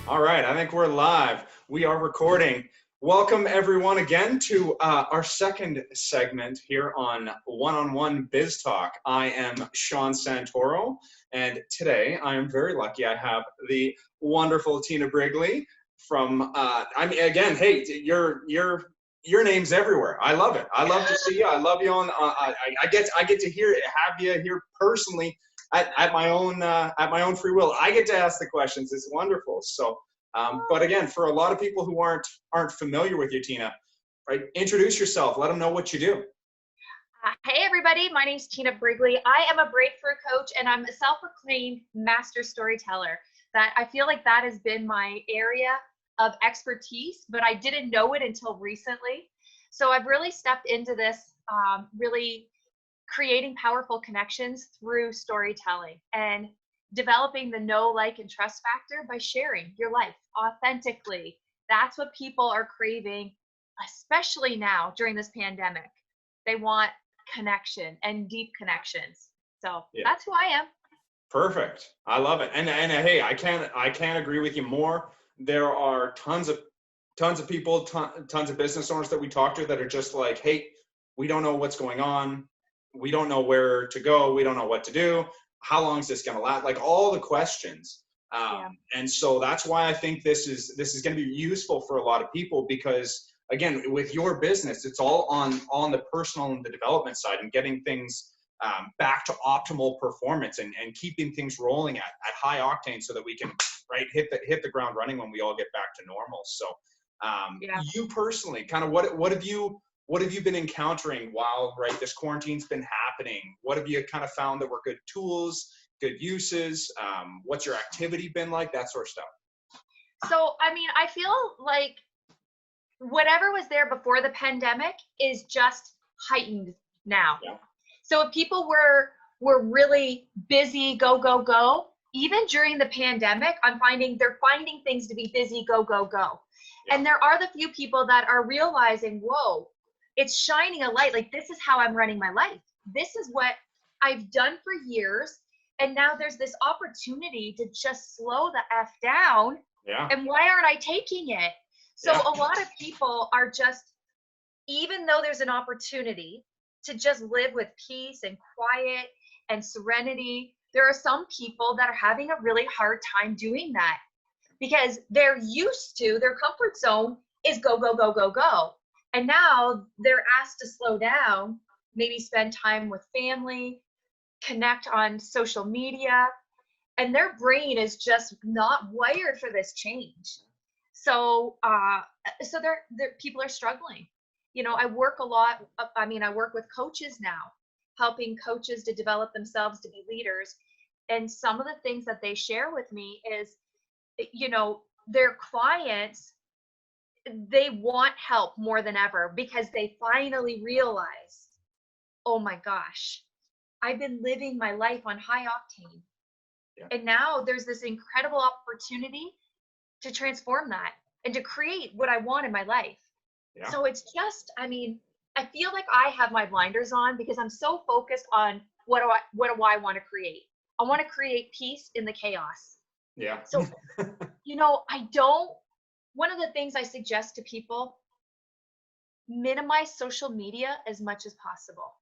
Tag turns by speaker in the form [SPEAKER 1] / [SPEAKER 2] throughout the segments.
[SPEAKER 1] All right, I think we're live. We are recording. Welcome everyone again to our second segment here on One-on-One Biz Talk. I am Sean Santoro, and today I am very lucky. I have the wonderful Tina Brigley from. Again, hey, your name's everywhere. I love it. I love to see you. I love you on. I get to have you here personally. At my own free will, I get to ask the questions. It's wonderful. So, but again, for a lot of people who aren't familiar with you, Tina, right? Introduce yourself. Let them know what you do.
[SPEAKER 2] Hey everybody, my name's Tina Brigley. I am a breakthrough coach and I'm a self-proclaimed master storyteller. That I feel like that has been my area of expertise, but I didn't know it until recently. So I've really stepped into this, really creating powerful connections through storytelling and developing the know, like, and trust factor by sharing your life authentically. That's what people are craving, especially now during this pandemic. They want connection and deep connections. So That's who I am.
[SPEAKER 1] Perfect. I love it. And hey, I can't agree with you more. There are tons of people, tons of business owners that we talk to that are just like, hey, we don't know what's going on. We don't know where to go. We don't know what to do. How long is this going to last? Like all the questions. And so that's why I think this is going to be useful for a lot of people, because again, with your business, it's all on the personal and the development side and getting things back to optimal performance and keeping things rolling at high octane so that we can hit the ground running when we all get back to normal. So you personally, kind of what have you been encountering while this quarantine's been happening? What have you kind of found that were good tools, good uses? What's your activity been like? That sort of stuff.
[SPEAKER 2] So, I mean, I feel like whatever was there before the pandemic is just heightened now. Yeah. So if people were really busy, go, even during the pandemic, I'm finding they're finding things to be busy, go. Yeah. And there are the few people that are realizing, whoa, it's shining a light. Like, this is how I'm running my life. This is what I've done for years. And now there's this opportunity to just slow the F down.
[SPEAKER 1] Yeah.
[SPEAKER 2] And why aren't I taking it? So a lot of people are just, even though there's an opportunity to just live with peace and quiet and serenity, there are some people that are having a really hard time doing that because they're used to, their comfort zone is go. And now they're asked to slow down, maybe spend time with family, connect on social media, and their brain is just not wired for this change. So people are struggling. You know, I work a lot. I work with coaches now, helping coaches to develop themselves to be leaders. And some of the things that they share with me is, you know, their clients, they want help more than ever because they finally realize, oh my gosh, I've been living my life on high octane. Yeah. And now there's this incredible opportunity to transform that and to create what I want in my life. Yeah. So it's just, I feel like I have my blinders on because I'm so focused on what do I want to create? I want to create peace in the chaos.
[SPEAKER 1] Yeah.
[SPEAKER 2] So, you know, one of the things I suggest to people, minimize social media as much as possible.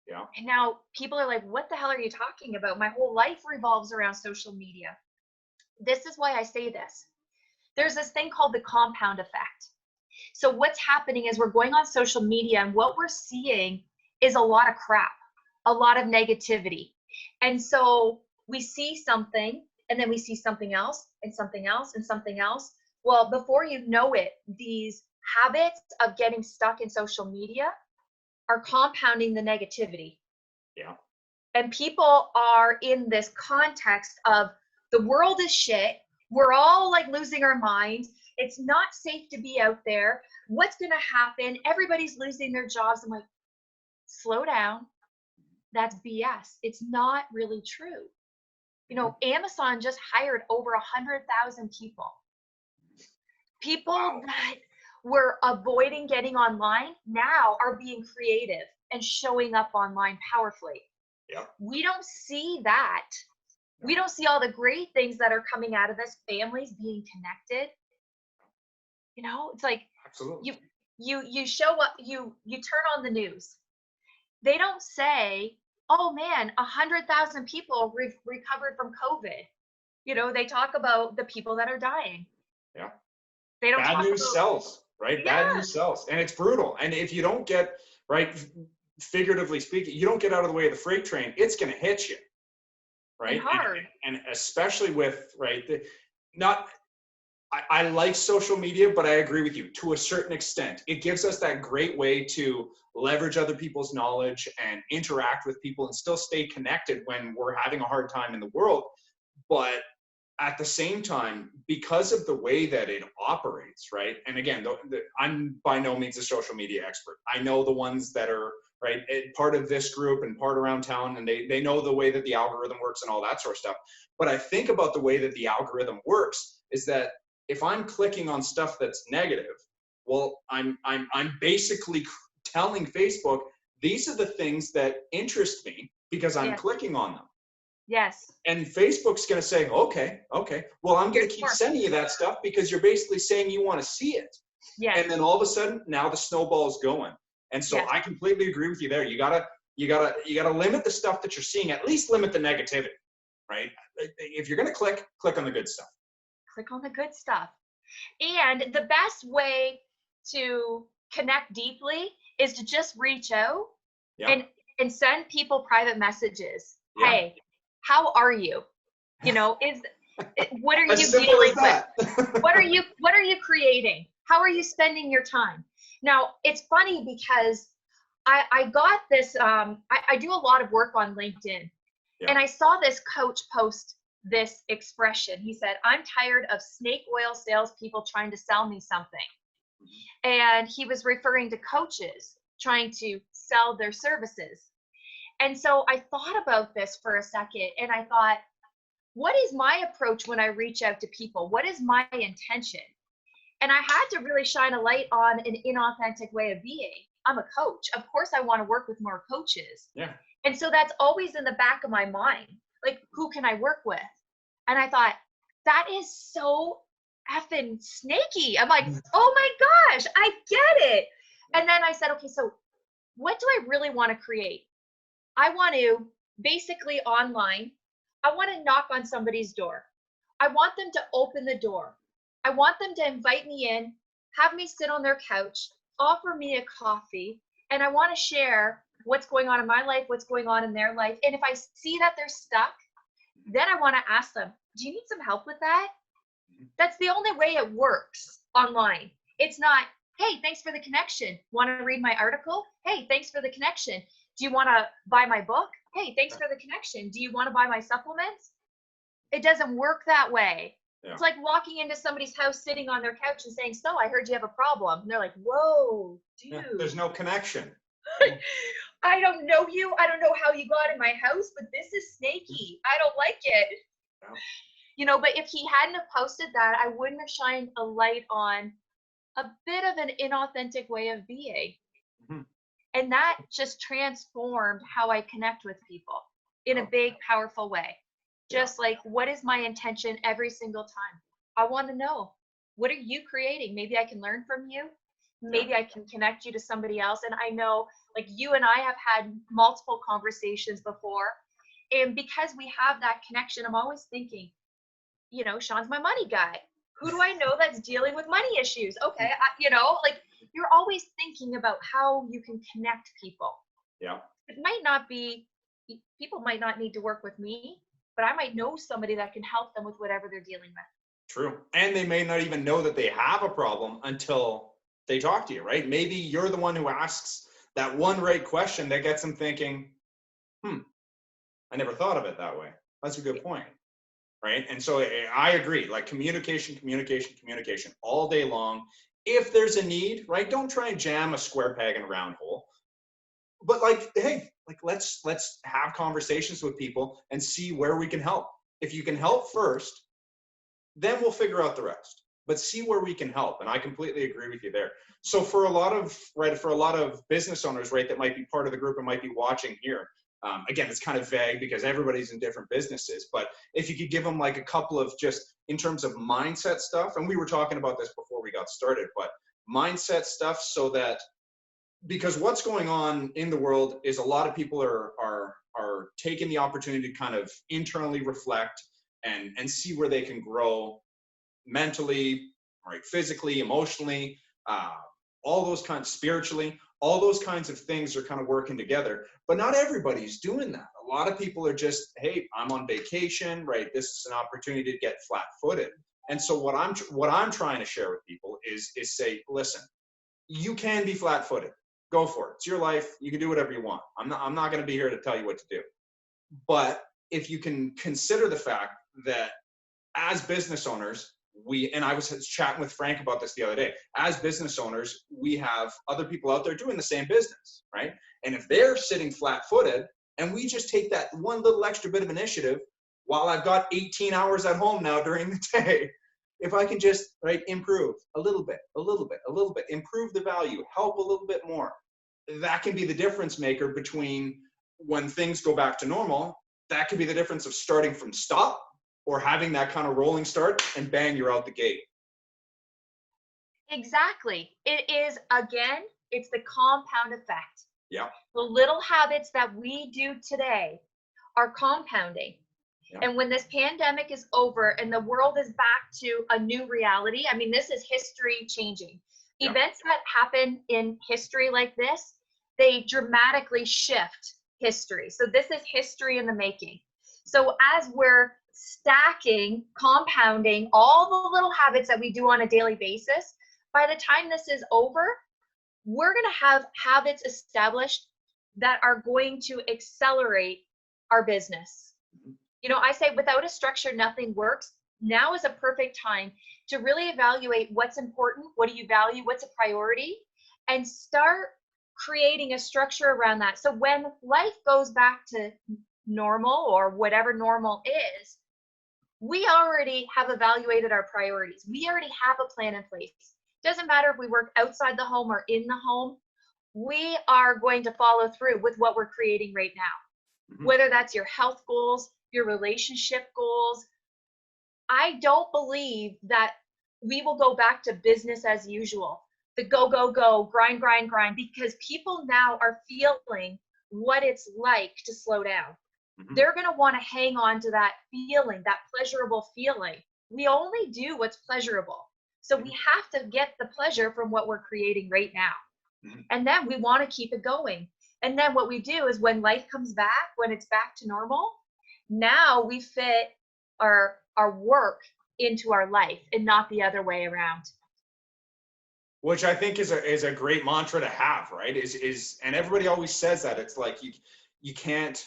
[SPEAKER 1] Yeah.
[SPEAKER 2] And now people are like, what the hell are you talking about? My whole life revolves around social media. This is why I say this. There's this thing called the compound effect. So what's happening is we're going on social media and what we're seeing is a lot of crap, a lot of negativity. And so we see something and then we see something else and something else and something else. Well, before you know it, these habits of getting stuck in social media are compounding the negativity.
[SPEAKER 1] Yeah.
[SPEAKER 2] And people are in this context of the world is shit. We're all like losing our minds. It's not safe to be out there. What's going to happen? Everybody's losing their jobs. I'm like, slow down. That's BS. It's not really true. You know, Amazon just hired over 100,000 people. People that were avoiding getting online now are being creative and showing up online powerfully.
[SPEAKER 1] Yeah.
[SPEAKER 2] We don't see that We don't see all the great things that are coming out of this, families being connected. It's like
[SPEAKER 1] Absolutely.
[SPEAKER 2] you show up, you turn on the news. They don't say, oh man, 100,000 people recovered from COVID. They talk about the people that are dying.
[SPEAKER 1] Yeah.
[SPEAKER 2] They don't
[SPEAKER 1] Bad
[SPEAKER 2] talk
[SPEAKER 1] news
[SPEAKER 2] about,
[SPEAKER 1] sells, right?
[SPEAKER 2] yeah,
[SPEAKER 1] Bad news sells. And it's brutal. And if you don't get, right, figuratively speaking, you don't get out of the way of the freight train, it's going to hit you, right?
[SPEAKER 2] and hard.
[SPEAKER 1] And especially with, right, I like social media, but I agree with you to a certain extent. It gives us that great way to leverage other people's knowledge and interact with people and still stay connected when we're having a hard time in the world. But at the same time, because of the way that it operates, right? And again, I'm by no means a social media expert. I know the ones that are, right, part of this group and part around town, and they know the way that the algorithm works and all that sort of stuff. But I think about the way that the algorithm works is that if I'm clicking on stuff that's negative, well, I'm basically telling Facebook, these are the things that interest me because I'm
[SPEAKER 2] Yes.
[SPEAKER 1] clicking on them.
[SPEAKER 2] Yes.
[SPEAKER 1] And Facebook's going to say, okay, well, I'm going to keep sending you that stuff because you're basically saying you want to see it.
[SPEAKER 2] Yes.
[SPEAKER 1] And then all of a sudden, now the snowball is going. And so
[SPEAKER 2] Yes.
[SPEAKER 1] I completely agree with you there. You gotta limit the stuff that you're seeing. At least limit the negativity, right? If you're going to click on the good stuff.
[SPEAKER 2] Click on the good stuff. And the best way to connect deeply is to just reach out and send people private messages.
[SPEAKER 1] Yeah.
[SPEAKER 2] Hey, how are you? What are you
[SPEAKER 1] As simple
[SPEAKER 2] dealing
[SPEAKER 1] as that.
[SPEAKER 2] with? What are you creating? How are you spending your time? Now, it's funny because I got this, I do a lot of work on LinkedIn, and I saw this coach post this expression. He said, I'm tired of snake oil salespeople trying to sell me something. And he was referring to coaches trying to sell their services. And so I thought about this for a second, and I thought, what is my approach when I reach out to people? What is my intention? And I had to really shine a light on an inauthentic way of being. I'm a coach. Of course, I want to work with more coaches.
[SPEAKER 1] Yeah.
[SPEAKER 2] And so that's always in the back of my mind. Like, who can I work with? And I thought, that is so effing snaky. I'm like, oh my gosh, I get it. And then I said, okay, so what do I really want to create? I want to basically online, I want to knock on somebody's door. I want them to open the door. I want them to invite me in, have me sit on their couch, offer me a coffee, and I want to share what's going on in my life, what's going on in their life. And if I see that they're stuck, then I want to ask them, do you need some help with that? That's the only way it works online. It's not, hey, thanks for the connection. Want to read my article? Hey, thanks for the connection. Do you want to buy my book? Hey, thanks for the connection. Do you want to buy my supplements? It doesn't work that way. Yeah. It's like walking into somebody's house, sitting on their couch and saying, so I heard you have a problem. And they're like, whoa, dude. Yeah,
[SPEAKER 1] there's no connection.
[SPEAKER 2] I don't know you. I don't know how you got in my house, but this is snaky. I don't like it. Yeah. But if he hadn't have posted that, I wouldn't have shined a light on a bit of an inauthentic way of being. Mm-hmm. And that just transformed how I connect with people in a big, powerful way. Just like, what is my intention every single time? I want to know, what are you creating? Maybe I can learn from you. Maybe I can connect you to somebody else. And I know, like, you and I have had multiple conversations before. And because we have that connection, I'm always thinking, Sean's my money guy. Who do I know that's dealing with money issues? Okay, you're always thinking about how you can connect people.
[SPEAKER 1] Yeah.
[SPEAKER 2] It might not be, people might not need to work with me, but I might know somebody that can help them with whatever they're dealing with.
[SPEAKER 1] True. And they may not even know that they have a problem until they talk to you, right? Maybe you're the one who asks that one right question that gets them thinking, I never thought of it that way. That's a good point. Right. And so I agree, like communication all day long. If there's a need, right, don't try and jam a square peg in a round hole. But let's have conversations with people and see where we can help. If you can help first, then we'll figure out the rest. But see where we can help. And I completely agree with you there. So for a lot of business owners, right, that might be part of the group and might be watching here, Again, it's kind of vague because everybody's in different businesses, but if you could give them like a couple of just in terms of mindset stuff, and we were talking about this before we got started, but mindset stuff so that, because what's going on in the world is a lot of people are taking the opportunity to kind of internally reflect and see where they can grow mentally, right, physically, emotionally, all those kinds, spiritually, all those kinds of things are kind of working together. But not everybody's doing that. A lot of people are just, hey, I'm on vacation, right? This is an opportunity to get flat-footed. And so what I'm trying to share with people is say, listen, you can be flat-footed. Go for it. It's your life. You can do whatever you want. I'm not going to be here to tell you what to do. But if you can consider the fact that as business owners, and I was chatting with Frank about this the other day, as business owners, we have other people out there doing the same business, right? And if they're sitting flat-footed and we just take that one little extra bit of initiative, while I've got 18 hours at home now during the day, if I can just, right, improve a little bit, improve the value, help a little bit more, that can be the difference maker between when things go back to normal. That could be the difference of starting from stop or having that kind of rolling start and bang, you're out the gate.
[SPEAKER 2] Exactly. It is, again, it's the compound effect.
[SPEAKER 1] Yeah.
[SPEAKER 2] The little habits that we do today are compounding. Yeah. And when this pandemic is over and the world is back to a new reality, I mean, this is history changing. Yeah. Events that happen in history like this, they dramatically shift history. So this is history in the making. So as we're stacking, compounding all the little habits that we do on a daily basis, by the time this is over, we're going to have habits established that are going to accelerate our business. You know, I say without a structure, nothing works. Now is a perfect time to really evaluate what's important, what do you value, what's a priority, and start creating a structure around that. So when life goes back to normal or whatever normal is, we already have evaluated our priorities. We already have a plan in place. Doesn't matter if we work outside the home or in the home, we are going to follow through with what we're creating right now. Mm-hmm. Whether that's your health goals, your relationship goals. I don't believe that we will go back to business as usual. The go, go, go, grind, grind, grind, because people now are feeling what it's like to slow down. Mm-hmm. They're going to want to hang on to that feeling, that pleasurable feeling. We only do what's pleasurable. So we have to get the pleasure from what we're creating right now. Mm-hmm. And then we want to keep it going. And then what we do is when life comes back, when it's back to normal, now we fit our work into our life and not the other way around.
[SPEAKER 1] Which I think is a great mantra to have, right? And everybody always says that. It's like you can't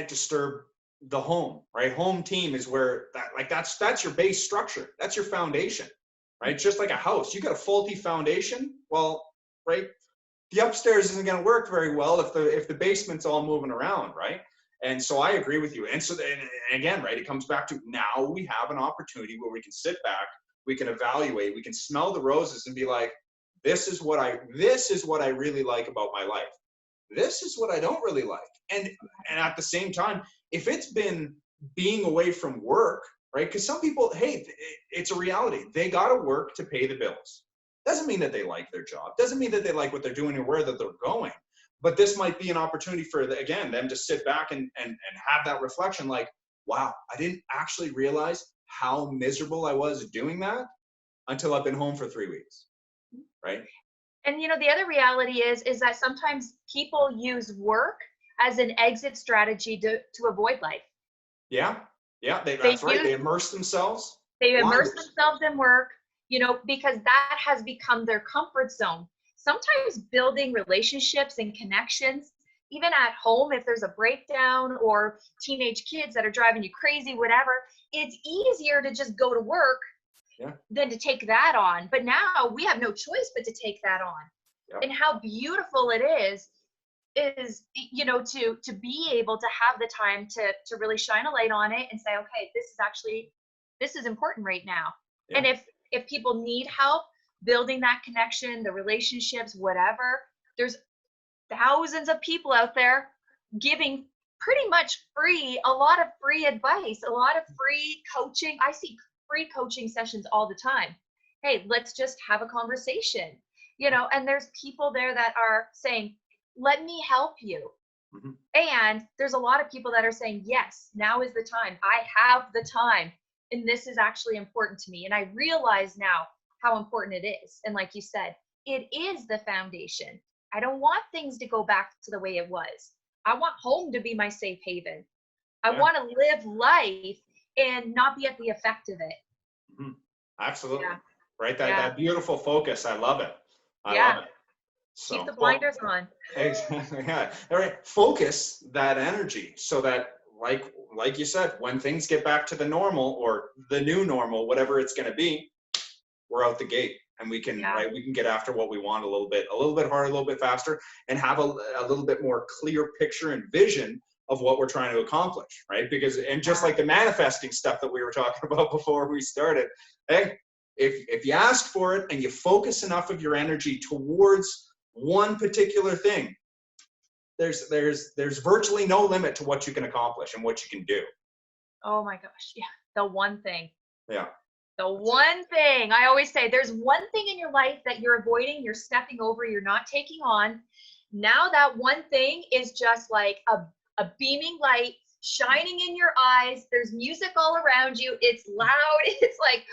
[SPEAKER 1] disturb the home, right? Home team is where that's your base structure. That's your foundation, right? Just like a house, you got a faulty foundation. Well, right, the upstairs isn't going to work very well if the basement's all moving around, right? And so I agree with you. And so and again, right, it comes back to now we have an opportunity where we can sit back, we can evaluate, we can smell the roses and be like, this is what I really like about my life. This is what I don't really like. And at the same time, if it's been being away from work, right? Because some people, hey, it's a reality. They got to work to pay the bills. Doesn't mean that they like their job. Doesn't mean that they like what they're doing or where that they're going. But this might be an opportunity for, again, them to sit back and have that reflection like, wow, I didn't actually realize how miserable I was doing that until I've been home for 3 weeks, right?
[SPEAKER 2] And, you know, the other reality is that sometimes people use work as an exit strategy to avoid life.
[SPEAKER 1] Yeah, that's right. They immerse themselves.
[SPEAKER 2] They immerse themselves in work, you know, because that has become their comfort zone. Sometimes building relationships and connections, even at home, if there's a breakdown or teenage kids that are driving you crazy, whatever, it's easier to just go to work than to take that on. But now we have no choice but to take that on. Yep. And how beautiful it is, you know, to be able to have the time to really shine a light on it and say, okay, this is important right now. Yeah. And if people need help building that connection, the relationships, whatever, there's thousands of people out there giving pretty much free, a lot of free advice, a lot of free coaching. I see free coaching sessions all the time. Hey, let's just have a conversation, you know, and there's people there that are saying, let me help you.
[SPEAKER 1] Mm-hmm.
[SPEAKER 2] And there's a lot of people that are saying, yes, now is the time. I have the time. And this is actually important to me. And I realize now how important it is. And like you said, it is the foundation. I don't want things to go back to the way it was. I want home to be my safe haven. I want to live life and not be at the effect of it.
[SPEAKER 1] Mm-hmm. Absolutely.
[SPEAKER 2] Yeah.
[SPEAKER 1] Right. That beautiful focus. I love it. I love it. So,
[SPEAKER 2] keep the blinders on.
[SPEAKER 1] Exactly. Yeah. All right. Focus that energy so that, like you said, when things get back to the normal or the new normal, whatever it's going to be, we're out the gate and we can we can get after what we want a little bit harder, a little bit faster, and have a little bit more clear picture and vision of what we're trying to accomplish. Right. Because, and just like the manifesting stuff that we were talking about before we started, hey, if you ask for it and you focus enough of your energy towards one particular thing, there's virtually no limit to what you can accomplish and what you can do.
[SPEAKER 2] Oh my gosh. Yeah. The one thing.
[SPEAKER 1] Yeah.
[SPEAKER 2] The one thing I always say, there's one thing in your life that you're avoiding, you're stepping over, you're not taking on. Now that one thing is just like a beaming light shining in your eyes. There's music all around you. It's loud. It's like,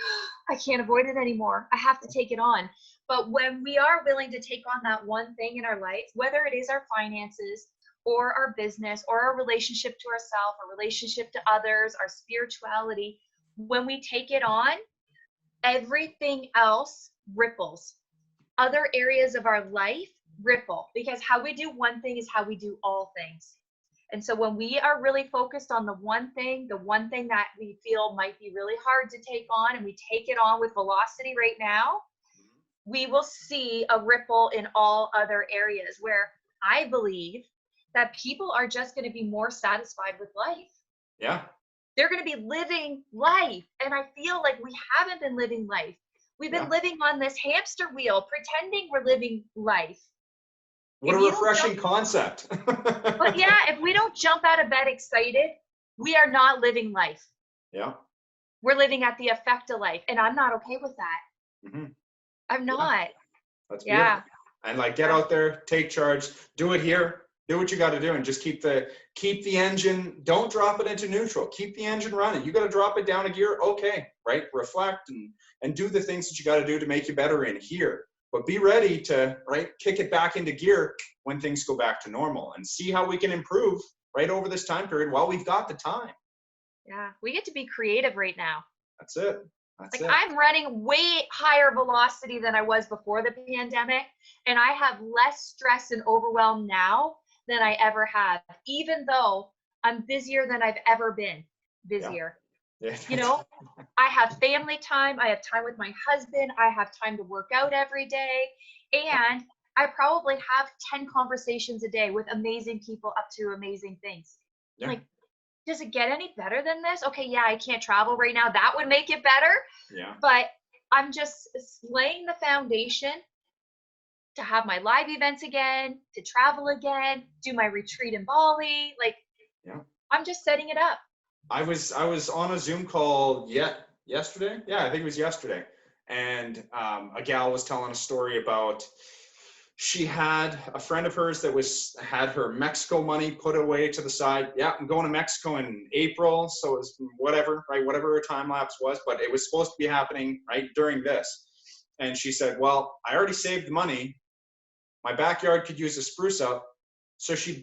[SPEAKER 2] I can't avoid it anymore. I have to take it on. But when we are willing to take on that one thing in our life, whether it is our finances or our business or our relationship to ourselves, our relationship to others, our spirituality, when we take it on, everything else ripples. Other areas of our life ripple, because how we do one thing is how we do all things. And so when we are really focused on the one thing that we feel might be really hard to take on, and we take it on with velocity right now, we will see a ripple in all other areas, where I believe that people are just going to be more satisfied with life.
[SPEAKER 1] Yeah.
[SPEAKER 2] They're going to be living life. And I feel like we haven't been living life. We've been living on this hamster wheel, pretending we're living life.
[SPEAKER 1] What a refreshing concept.
[SPEAKER 2] But yeah, if we don't jump out of bed excited, we are not living life.
[SPEAKER 1] Yeah.
[SPEAKER 2] We're living at the effect of life. And I'm not okay with that.
[SPEAKER 1] Mm-hmm.
[SPEAKER 2] I'm not.
[SPEAKER 1] That's beautiful. And like, get out there, take charge, do it here, do what you got to do, and just keep the engine. Don't drop it into neutral. Keep the engine running. You got to drop it down a gear. Okay. Right. Reflect and do the things that you got to do to make you better in here. But be ready to, kick it back into gear when things go back to normal, and see how we can improve right over this time period while we've got the time.
[SPEAKER 2] Yeah. We get to be creative right now.
[SPEAKER 1] That's it. That's it.
[SPEAKER 2] I'm running way higher velocity than I was before the pandemic, and I have less stress and overwhelm now than I ever have, even though I'm busier than I've ever been. Busier.
[SPEAKER 1] Yeah.
[SPEAKER 2] You know, I have family time. I have time with my husband. I have time to work out every day. And I probably have 10 conversations a day with amazing people up to amazing things. Yeah. Like, does it get any better than this? Okay, yeah, I can't travel right now. That would make it better.
[SPEAKER 1] Yeah.
[SPEAKER 2] But I'm just laying the foundation to have my live events again, to travel again, do my retreat in Bali. Like, I'm just setting it up.
[SPEAKER 1] I was on a Zoom call yesterday. Yeah, I think it was yesterday. And a gal was telling a story about, she had a friend of hers that had her Mexico money put away to the side. Yeah, I'm going to Mexico in April. So it was whatever her time lapse was, but it was supposed to be happening during this. And she said, well, I already saved the money. My backyard could use a spruce up. So she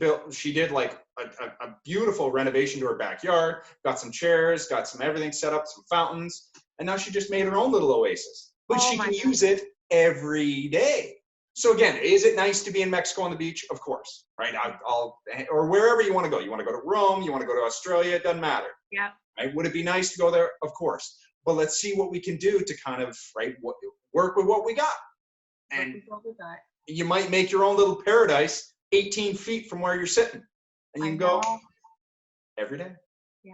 [SPEAKER 1] did like a beautiful renovation to her backyard, got some chairs, got some everything set up, some fountains. And now she just made her own little oasis, but she can use it every day. So again, is it nice to be in Mexico on the beach? Of course, right? Or wherever you want to go. You want to go to Rome, you want to go to Australia, it doesn't matter.
[SPEAKER 2] Yeah.
[SPEAKER 1] Right? Would it be nice to go there? Of course. But let's see what we can do to kind of, work with what we got. And you might make your own little paradise 18 feet from where you're sitting. And you can go every day.
[SPEAKER 2] Yeah.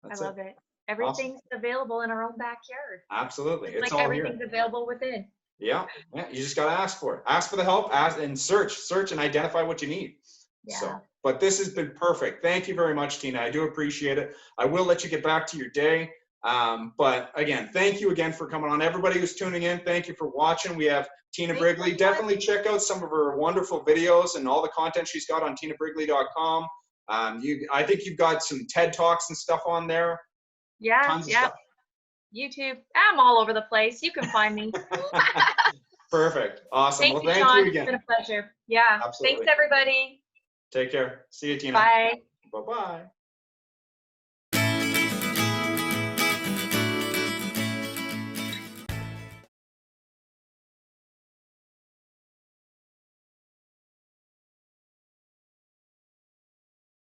[SPEAKER 2] I love it. Everything's available in our own backyard.
[SPEAKER 1] Absolutely. It's
[SPEAKER 2] like
[SPEAKER 1] all
[SPEAKER 2] everything's
[SPEAKER 1] here.
[SPEAKER 2] Available within.
[SPEAKER 1] Yeah. You just got to ask for it. Ask for the help, and search and identify what you need.
[SPEAKER 2] Yeah.
[SPEAKER 1] So, but this has been perfect. Thank you very much, Tina. I do appreciate it. I will let you get back to your day. But again, thank you again for coming on. Everybody who's tuning in, thank you for watching. We have Tina Brigley. Definitely check out some of her wonderful videos and all the content she's got on tinabrigley.com. I think you've got some TED Talks and stuff on there.
[SPEAKER 2] Yeah,
[SPEAKER 1] Tons of stuff.
[SPEAKER 2] YouTube. I'm all over the place. You can find me.
[SPEAKER 1] Perfect. Awesome.
[SPEAKER 2] Thank
[SPEAKER 1] Well, thank
[SPEAKER 2] Sean.
[SPEAKER 1] you again.
[SPEAKER 2] It's been a pleasure. Yeah.
[SPEAKER 1] Absolutely.
[SPEAKER 2] Thanks, everybody.
[SPEAKER 1] Take care. See you, Tina.
[SPEAKER 2] Bye.
[SPEAKER 1] Bye-bye.